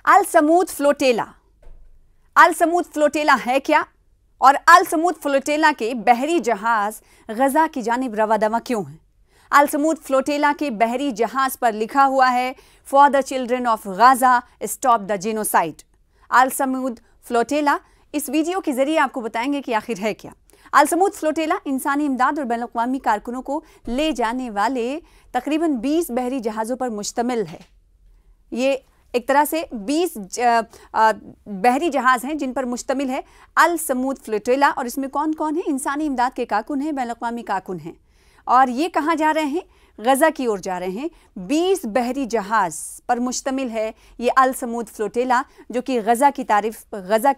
अल Sumud flotilla. अल Sumud flotilla है क्या, और अल समूद फ्लोटेला के बहरी जहाज गजा की जानिब रवादवा क्यों हैं? अल समूद फ्लोटेला के बहरी जहाज पर लिखा हुआ है, for the children of Gaza stop the genocide. Al Sumud flotilla इस वीडियो के जरिए आपको बताएंगे कि आखिर है क्या। अल समूद फ्लोटेला इंसानी इमदाद और बैनुल-अक़वामी कारकुनों को ले जाने वाले तकरीबन 20 बहरी जहाज़ों पर मुश्तमिल है। ये एक तरह से 20 बहरी जहाज़ हैं जिन पर मुश्तमिल है अल समूद फ्लोटेला। और इसमें कौन कौन है? इंसानी इमदाद के कारकुन हैं, बैनुल-अक़वामी कारकुन हैं। और ये कहाँ जा रहे हैं? गज़ा की ओर जा रहे हैं। 20 बहरी जहाज़ पर मुश्तमिल है ये अल समूद फ्लोटेला, जो कि गज़ा की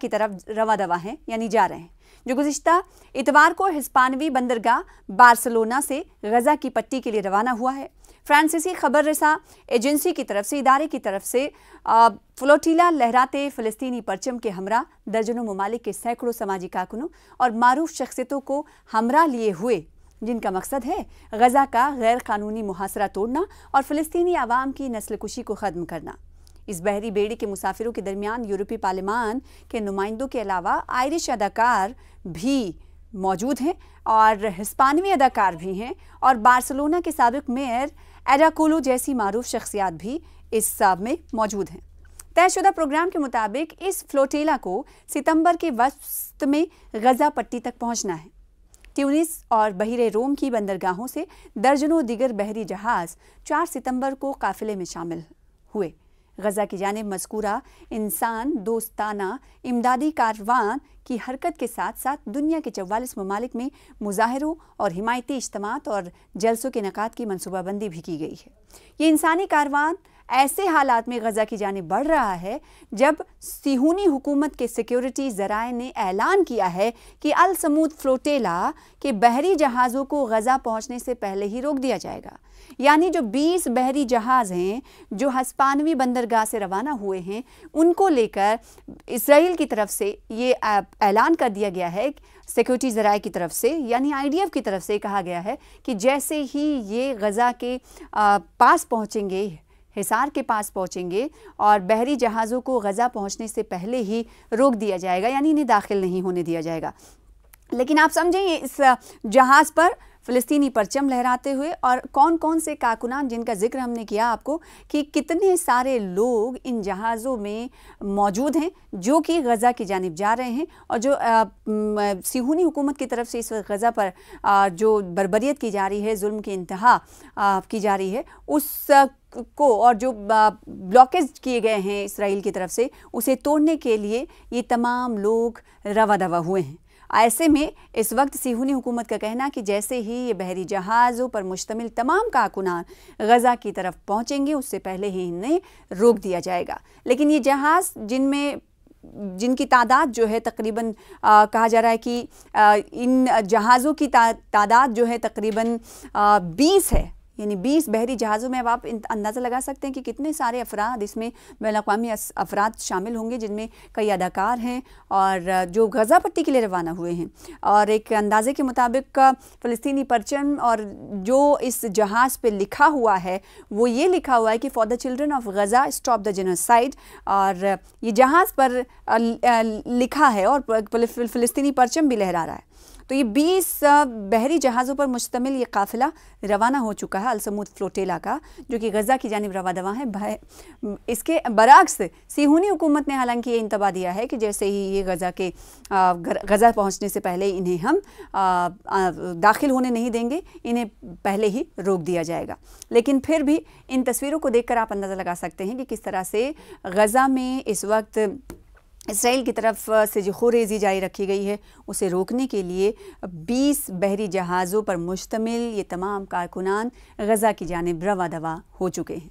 तरफ रवा दवा हैं, यानी जा रहे हैं, जो गुज़िश्ता इतवार को हिस्पानवी बंदरगाह बार्सिलोना से गज़ा की पट्टी के लिए रवाना हुआ है। फ्रांसीसी खबर रसा एजेंसी की तरफ से, इदारे की तरफ से फ्लोटीला लहराते फ़लस्तीनी परचम के हमरा दर्जनों ममालिक के सैकड़ों समाजी कारकुनों और मारूफ शख्सियतों को हमरा लिए हुए, जिनका मकसद है गज़ा का गैर कानूनी मुहासरा तोड़ना और फ़लस्तीनी आवाम की नस्ल कुशी को ख़त्म करना। इस बहरी बेड़े के मुसाफिरों के दरमियान यूरोपीय पार्लिमान के नुमाइंदों के अलावा आयरिश अदाकार भी मौजूद हैं और हिस्पानवी अदाकार भी हैं, और बार्सिलोना के साबिक मेयर एडा कोलो जैसी मारूफ शख्सियात भी इस साब में मौजूद हैं। तयशुदा प्रोग्राम के मुताबिक इस फ्लोटेला को सितंबर के वस्त में गज़ा पट्टी तक पहुंचना है। ट्यूनिस और बहिरे रोम की बंदरगाहों से दर्जनों दिगर बहरी जहाज़ 4 सितंबर को काफिले में शामिल हुए। गज़ा की जानिब मज़कूरा इंसान दोस्ताना इमदादी कारवान की हरकत के साथ साथ दुनिया के 44 ममालिक में मुजाहरों और हिमायती इज्तिमात और जलसों के इनेकाद की मनसूबाबंदी भी की गई है। ये इंसानी कारवान ऐसे हालात में गज़ा की जानिब बढ़ रहा है जब सिहूनी हुकूमत के सिक्योरिटी ज़राए ने ऐलान किया है कि अल समूद फ्लोटेला के बहरी जहाज़ों को गज़ा पहुंचने से पहले ही रोक दिया जाएगा। यानी जो 20 बहरी जहाज़ हैं जो हिस्पानवी बंदरगाह से रवाना हुए हैं, उनको लेकर इसराइल की तरफ से ये ऐलान कर दिया गया है, सिक्योरिटी ज़राए की तरफ से, यानी IDF की तरफ से कहा गया है कि जैसे ही ये गज़ा के पास पहुँचेंगे, हिसार के पास पहुंचेंगे, और बहरी जहाज़ों को गज़ा पहुंचने से पहले ही रोक दिया जाएगा, यानी इन्हें दाखिल नहीं होने दिया जाएगा। लेकिन आप समझें इस जहाज़ पर फ़लस्तीनी परचम लहराते हुए और कौन कौन से कारकुनान, जिनका जिक्र हमने किया आपको कि कितने सारे लोग इन जहाज़ों में मौजूद हैं जो कि गज़ा की जानिब जा रहे हैं, और जो सिहूनी हुकूमत की तरफ से इस वक्त गज़ा पर जो बर्बरियत की जा रही है, जुल्म की इंतहा की जा रही है, उस को और जो ब्लॉकेज किए गए हैं इसराइल की तरफ से, उसे तोड़ने के लिए ये तमाम लोग रवा दवा हुए हैं। ऐसे में इस वक्त सिहूनी हुकूमत का कहना कि जैसे ही ये बहरी जहाज़ों पर मुश्तमिल तमाम कारकुनान गज़ा की तरफ पहुंचेंगे, उससे पहले ही इन्हें रोक दिया जाएगा। लेकिन ये जहाज़ जिनकी तादाद जो है तकरीबन कहा जा रहा है कि इन जहाज़ों की तादाद जो है तकरीबन 20 है, यानी 20 बहरी जहाज़ों में। अब आप अंदाज़ा लगा सकते हैं कि कितने सारे अफराद इसमें बैनुल-अक़वामी अफराद शामिल होंगे, जिनमें कई अदाकार हैं और जो गज़ा पट्टी के लिए रवाना हुए हैं। और एक अंदाज़े के मुताबिक फ़लस्तीनी परचम और जो इस जहाज़ पे लिखा हुआ है वो ये लिखा हुआ है कि for the children of Gaza stop the genocide, और ये जहाज़ पर लिखा है और फ़लस्तीनी परचम भी लहरा रहा है। तो ये 20 बहरी जहाज़ों पर मुश्तमिल ये काफ़िला रवाना हो चुका है अल समूद फ्लोटेला का, जो कि गज़ा की जानिब रवा दवा है। इसके बरअक्स सिहूनी हुकूमत ने हालांकि ये इंतबा दिया है कि जैसे ही ये गज़ा पहुंचने से पहले इन्हें हम दाखिल होने नहीं देंगे, इन्हें पहले ही रोक दिया जाएगा। लेकिन फिर भी इन तस्वीरों को देखकर आप अंदाज़ा लगा सकते हैं कि किस तरह से गज़ा में इस वक्त इसराइल की तरफ से जो खुरेज़ी जारी रखी गई है, उसे रोकने के लिए 20 बहरी जहाज़ों पर मुश्तमिल ये तमाम कारकुनान गज़ा की जानिब रवा दवा हो चुके हैं।